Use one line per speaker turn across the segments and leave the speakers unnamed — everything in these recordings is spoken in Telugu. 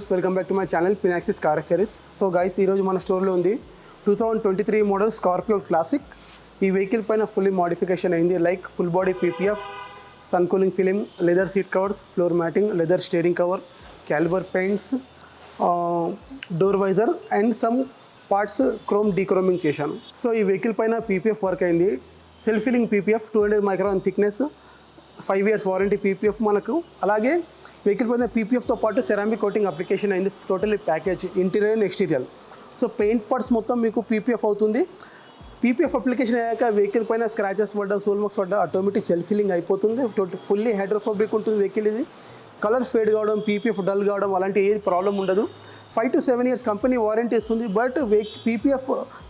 Viewers, welcome back to my channel పినాక్సిస్ కార్ యాక్సెసరీస్. సో గైస్, ఈరోజు మన స్టోర్లో ఉంది 2023 మోడల్ స్కార్పియో క్లాసిక్. ఈ వెహికల్ పైన ఫుల్లీ మోడిఫికేషన్ అయింది. Like full body PPF, sun cooling film, leather seat covers, floor matting, leather steering cover, caliber paints, door visor and some parts chrome dechroming చేశాను. సో ఈ వెహికల్ పైన పీపీఎఫ్ వర్క్ అయింది. Self filling PPF, 200 micron thickness, 5 years warranty PPF మనకు. అలాగే వెహికల్ పైన పీపీఎఫ్తో పాటు సెరామిక్ కోటింగ్ అప్లికేషన్ అయింది. Totally package, interior and exterior. So paint parts మొత్తం మీకు పీపీఎఫ్ అవుతుంది. పీపీఎఫ్ అప్లికేషన్ అయ్యాక వెహికల్ పైన స్క్రాచెస్ పడ్డా, సోల్ మార్క్స్ పడ్డా ఆటోమేటిక్ సెల్ఫ్ ఫిల్లింగ్ అయిపోతుంది. ఫుల్లీ హైడ్రోఫాబ్రిక్ ఉంటుంది వెహికల్. ఇది కలర్ ఫేడ్ కావడం, పీపీఎఫ్ డల్ కావడం అలాంటి ఏది ప్రాబ్లం ఉండదు. 5 to 7 years కంపెనీ వారంటీ ఇస్తుంది. బట్ పీపీఎఫ్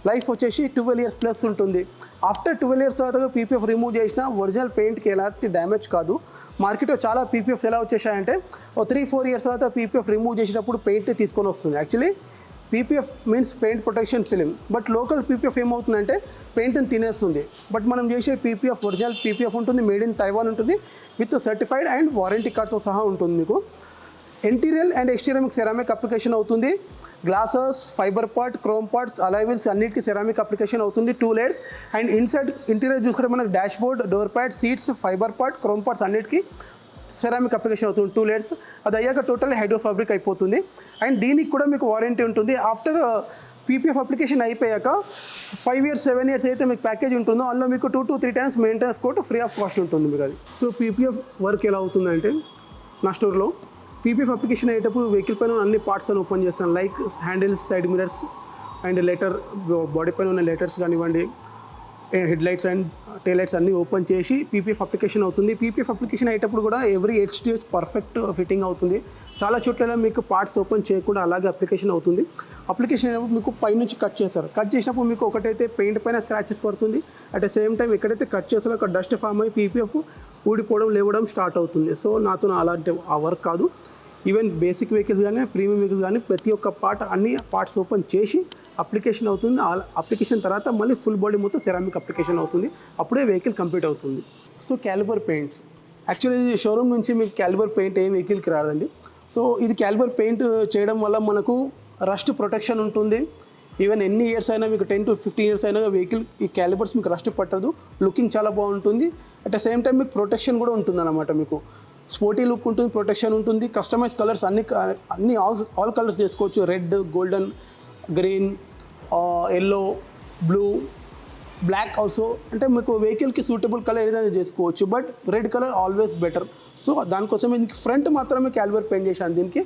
లైఫ్ వచ్చేసి 12 years ప్లస్ ఉంటుంది. ఆఫ్టర్ 12 years తర్వాత పీపీఎఫ్ రిమూవ్ చేసినా ఒరిజినల్ పెయింట్కి ఎలాంటి డ్యామేజ్ కాదు. మార్కెట్లో చాలా పీపీఎఫ్ ఎలా వచ్చేసాయంటే 3-4 years తర్వాత పీపీఎఫ్ రిమూవ్ చేసేటప్పుడు పెయింట్ తీసుకొని వస్తుంది. Actually PPF means paint protection film. But local PPF ఏమవుతుందంటే పెయింట్ని తినేస్తుంది. బట్ మనం చేసే పీపీఎఫ్ ఒరిజినల్ పీపీఎఫ్ ఉంటుంది, మేడ్ ఇన్ తైవాన్ ఉంటుంది, విత్ సర్టిఫైడ్ అండ్ వారంటీ కార్డ్తో సహా ఉంటుంది మీకు. Interior and exterior ceramic application అవుతుంది. Glasses, fiber part, chrome parts, alloy wheels అన్నిటికీ సెరామిక్ అప్లికేషన్ అవుతుంది. 2 layers. అండ్ ఇన్సైడ్ ఇంటీరియర్ చూసుకుంటే మనకు dash board, door pad, seats, fibre part, chrome parts అన్నిటికీ సెరామిక్ అప్లికేషన్ అవుతుంది. 2 layers. అది అయ్యాక టోటల్ హైడ్రోఫాబ్రిక్ అయిపోతుంది. అండ్ దీనికి కూడా మీకు వారంటీ ఉంటుంది. ఆఫ్టర్ పీపీఎఫ్ అప్లికేషన్ అయిపోయాక 5 years 7 years అయితే మీకు ప్యాకేజ్ ఉంటుందో అందులో మీకు 2 to 3 times maintenance coat free of cost ఉంటుంది మీకు అది. సో పీపీఎఫ్ వర్క్ ఎలా అవుతుందంటే నా స్టోర్లో పీపీఎఫ్ అప్లికేషన్ అయ్యేటప్పుడు వెహికల్ పైన అన్ని పార్ట్స్ అని ఓపెన్ చేస్తాను. Like handles, side mirrors and letter, body పైన ఉన్న లెటర్స్ కానివ్వండి, head lights and tile lights అన్నీ ఓపెన్ చేసి పీపీఎఫ్ అప్లికేషన్ అవుతుంది. పీపీఎఫ్ అప్లికేషన్ అయ్యేటప్పుడు కూడా ఎవ్రీ హెచ్డిఎస్ పర్ఫెక్ట్ ఫిట్టింగ్ అవుతుంది. చాలా చోట్ల మీకు పార్ట్స్ ఓపెన్ చేయకుండా అలాగే అప్లికేషన్ అవుతుంది. అప్లికేషన్ అయినప్పుడు మీకు పైనుంచి కట్ చేస్తారు. కట్ చేసినప్పుడు మీకు ఒకటైతే పెయింట్ పైన స్క్రాచెస్ పడుతుంది. అట్ ద సేమ్ టైం ఎక్కడైతే కట్ చేస్తారో అక్కడ డస్ట్ ఫామ్ అయ్యి పీపీఎఫ్ ఊడిపోవడం, లేవడం స్టార్ట్ అవుతుంది. సో నాతో అలాంటి ఆ వర్క్ కాదు. ఈవెన్ బేసిక్ వెహికల్స్ కానీ ప్రీమియం వెహికల్స్ కానీ ప్రతి ఒక్క పార్ట్ అన్ని పార్ట్స్ ఓపెన్ చేసి అప్లికేషన్ అవుతుంది. అప్లికేషన్ తర్వాత మళ్ళీ ఫుల్ బాడీ మొత్తం సెరామిక్ అప్లికేషన్ అవుతుంది. అప్పుడే వెహికల్ కంప్లీట్ అవుతుంది. So calibre paints, actually showroom నుంచి మీకు క్యాలిబర్ పెయింట్ ఏ వెహికల్కి రాదండి. సో ఇది క్యాలిబర్ పెయింట్ చేయడం వల్ల మనకు రస్ట్ ప్రొటెక్షన్ ఉంటుంది. ఈవెన్ ఎన్ని ఇయర్స్ అయినా మీకు 10 to 15 years అయినా వెహికల్ ఈ క్యాలిబర్స్ మీకు రస్ట్ పట్టదు. లుకింగ్ చాలా బాగుంటుంది. అట్ ద సేమ్ టైం మీకు ప్రొటెక్షన్ కూడా ఉంటుంది అన్నమాట. మీకు స్పోర్టీ లుక్ ఉంటుంది, ప్రొటెక్షన్ ఉంటుంది. కస్టమైజ్ కలర్స్ అన్ని ఆల్ కలర్స్ చేసుకోవచ్చు. Red, golden, green, yellow, blue, black also. అంటే మీకు వెహికల్కి సూటబుల్ కలర్ ఏదైనా చేసుకోవచ్చు. But red colour always better. So దానికోసం దీనికి ఫ్రంట్ మాత్రమే క్యాలిబర్ పెయింట్ చేశాను. దీనికి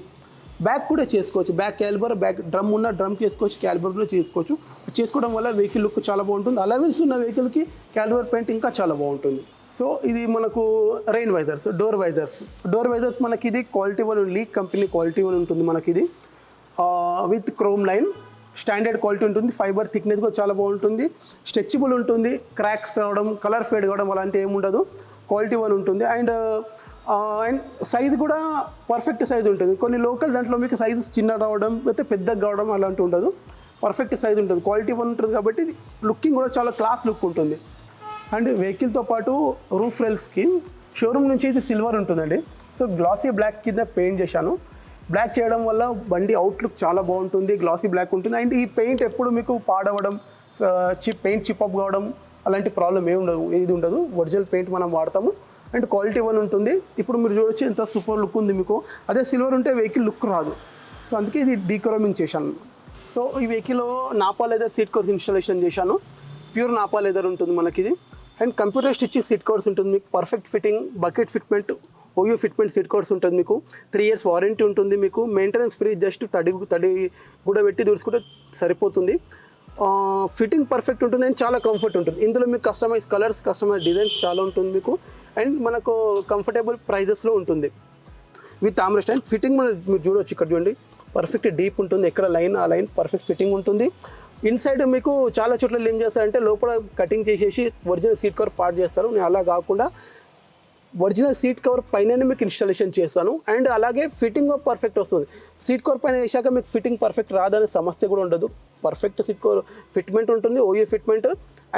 బ్యాక్ కూడా చేసుకోవచ్చు. బ్యాక్ క్యాలిబర్, బ్యాక్ డ్రమ్ ఉన్న డ్రమ్ చేసుకోవచ్చు, క్యాలిబర్ కూడా చేసుకోవచ్చు. చేసుకోవడం వల్ల వెహికల్ లుక్ చాలా బాగుంటుంది. అలవెన్స్ ఉన్న వెహికల్కి క్యాలిబర్ పెయింట్ ఇంకా చాలా బాగుంటుంది. సో ఇది మనకు రెయిన్ వైజర్స్, డోర్ వైజర్స్ మనకి ఇది quality one, leak company quality one ఉంటుంది మనకి. ఇది with chrome line, standard quality ఉంటుంది. ఫైబర్ థిక్నెస్ కూడా చాలా బాగుంటుంది. స్ట్రెచబుల్ ఉంటుంది. క్రాక్స్ రావడం, కలర్ ఫేడ్ కావడం అలాంటి ఏమి ఉండదు. క్వాలిటీ వన్ ఉంటుంది. అండ్ సైజ్ కూడా పర్ఫెక్ట్ సైజ్ ఉంటుంది. కొన్ని లోకల్ దాంట్లో మీకు సైజు చిన్న రావడం లేకపోతే పెద్దగా కావడం అలాంటి ఉండదు. పర్ఫెక్ట్ సైజ్ ఉంటుంది. క్వాలిటీ వన్ ఉంటుంది కాబట్టి లుకింగ్ కూడా చాలా క్లాస్ లుక్ ఉంటుంది. అండ్ వెహికల్తో పాటు రూఫ్ రైల్స్కి షోరూమ్ నుంచి ఇది సిల్వర్ ఉంటుందండి. సో గ్లాసీ బ్లాక్ కింద పెయింట్ చేశాను. బ్లాక్ చేయడం వల్ల బండి అవుట్లుక్ చాలా బాగుంటుంది. గ్లాసీ బ్లాక్ ఉంటుంది. అండ్ ఈ పెయింట్ ఎప్పుడు మీకు పాడవడం, పెయింట్ చిప్అప్ కావడం అలాంటి ప్రాబ్లం ఏది ఉండదు. ఒరిజినల్ పెయింట్ మనం వాడతాము. అండ్ క్వాలిటీ వన్ ఉంటుంది. ఇప్పుడు మీరు చూడొచ్చు ఎంత సూపర్ లుక్ ఉంది మీకు. అదే సిల్వర్ ఉంటే వెహికల్ లుక్ రాదు. సో అందుకే ఇది డీక్రోమింగ్ చేశాను. సో ఈ వెహికల్లో Napa leather seat covers installation చేశాను. ప్యూర్ నాపా లెదర్ ఉంటుంది మనకి ఇది. And computer stitching seat covers ఉంటుంది మీకు. Perfect fitting, bucket fitment, OU fitment seat covers ఉంటుంది మీకు. 3 years వారంటీ ఉంటుంది మీకు. Maintenance free. జస్ట్ తడి కూడా పెట్టి తుడుచుకుంటే సరిపోతుంది. ఫిట్టింగ్ పర్ఫెక్ట్ ఉంటుంది అండ్ చాలా కంఫర్ట్ ఉంటుంది. ఇందులో మీకు కస్టమైజ్ కలర్స్, కస్టమైజ్ డిజైన్స్ చాలా ఉంటుంది మీకు. అండ్ మనకు కంఫర్టబుల్ ప్రైజెస్లో ఉంటుంది విత్ ఆమ్రెస్ట్. అండ్ ఫిట్టింగ్ మీరు చూడవచ్చు, ఇక్కడ చూడండి పర్ఫెక్ట్ డీప్ ఉంటుంది. ఎక్కడ లైన్ ఆ లైన్ పర్ఫెక్ట్ ఫిట్టింగ్ ఉంటుంది. ఇన్సైడ్ మీకు చాలా చోట్ల ఏం చేస్తారంటే లోపల కటింగ్ చేసేసి ఒరిజినల్ సీట్ కవర్ పార్ట్ చేస్తారు. నేను అలా కాకుండా ఒరిజినల్ సీట్ కవర్ పైన మీకు ఇన్స్టాలేషన్ చేస్తాను. అండ్ అలాగే ఫిట్టింగ్ పర్ఫెక్ట్ వస్తుంది. సీట్ కవర్ పైన వేసాక మీకు ఫిట్టింగ్ పర్ఫెక్ట్ రాదనే సమస్య కూడా ఉండదు. పర్ఫెక్ట్ సీట్ కవర్ ఫిట్మెంట్ ఉంటుంది, ఓయూ ఫిట్మెంట్.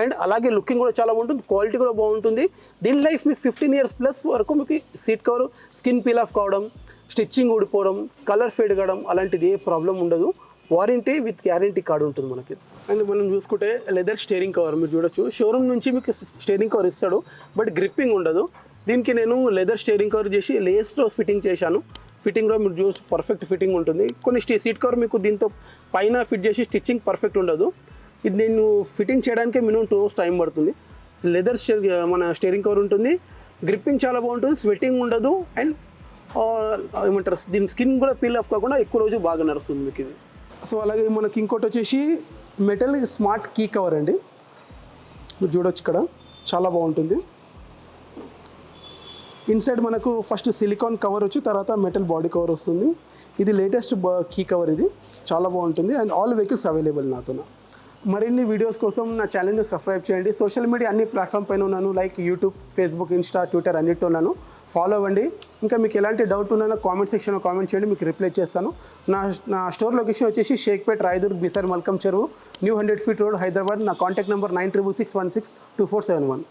అండ్ అలాగే లుకింగ్ కూడా చాలా బాగుంటుంది, క్వాలిటీ కూడా బాగుంటుంది. దీని లైఫ్ మీకు 15 years ప్లస్ వరకు మీకు seat cover skin peel off కావడం, స్టిచ్చింగ్ ఊడిపోవడం, కలర్ ఫేడ్ కావడం అలాంటిది ఏ ప్రాబ్లం ఉండదు. వారంటీ విత్ గ్యారంటీ కార్డు ఉంటుంది మనకి. అండ్ మనం చూసుకుంటే లెదర్ స్టీరింగ్ కవర్ మీరు చూడొచ్చు. షోరూమ్ నుంచి మీకు స్టీరింగ్ కవర్ ఇస్తాడు, బట్ గ్రిప్పింగ్ ఉండదు. దీనికి నేను లెదర్ స్టీరింగ్ కవర్ చేసి లేస్తో ఫిట్టింగ్ చేశాను. ఫిట్టింగ్లో మీరు చూసి పర్ఫెక్ట్ ఫిట్టింగ్ ఉంటుంది. కొన్ని సీట్ కవర్ మీకు దీంతో పైన ఫిట్ చేసి స్టిచ్చింగ్ పర్ఫెక్ట్ ఉండదు. ఇది నేను ఫిట్టింగ్ చేయడానికి మినిమం 2 hours టైం పడుతుంది. లెదర్ మన స్టీరింగ్ కవర్ ఉంటుంది, గ్రిప్పింగ్ చాలా బాగుంటుంది, స్వెట్టింగ్ ఉండదు, అండ్ ఏమంటారు దీని స్కిన్ కూడా పీల్ ఆఫ్ కాకుండా ఎక్కువ రోజు బాగా నడుస్తుంది మీకు ఇది. సో అలాగే మనకి ఇంకోటి వచ్చేసి మెటల్ స్మార్ట్ కీ కవర్ అండి. మీరు చూడొచ్చు ఇక్కడ చాలా బాగుంటుంది. ఇన్సైడ్ మనకు ఫస్ట్ సిలికాన్ కవర్ వచ్చి తర్వాత మెటల్ బాడీ కవర్ వస్తుంది. ఇది లేటెస్ట్ కీ కవర్, ఇది చాలా బాగుంటుంది. అండ్ ఆల్ వెహికల్స్ అవైలబుల్ నాతో. మరిన్ని వీడియోస్ కోసం నా ఛానల్ని సబ్స్క్రైబ్ చేయండి. సోషల్ మీడియా అన్ని ప్లాట్ఫామ్ పైన ఉన్నాను, like YouTube, Facebook, Insta, Twitter అన్నిటి ఉన్నాను. ఫాలో అవ్వండి. ఇంకా మీకు ఎలాంటి డౌట్ ఉన్నా కామెంట్ సెక్షన్లో కామెంట్ చేయండి, మీకు రిప్లై చేస్తాను. నా స్టోర్ లొకేషన్ వచ్చేసి షేక్పేట్, రాయదుర్గ్, బిసార్, మల్కం చెరువు, న్యూ 100 feet రోడ్, హైదరాబాద్. నా కాంటాక్ట్ నెంబర్ 9666162471.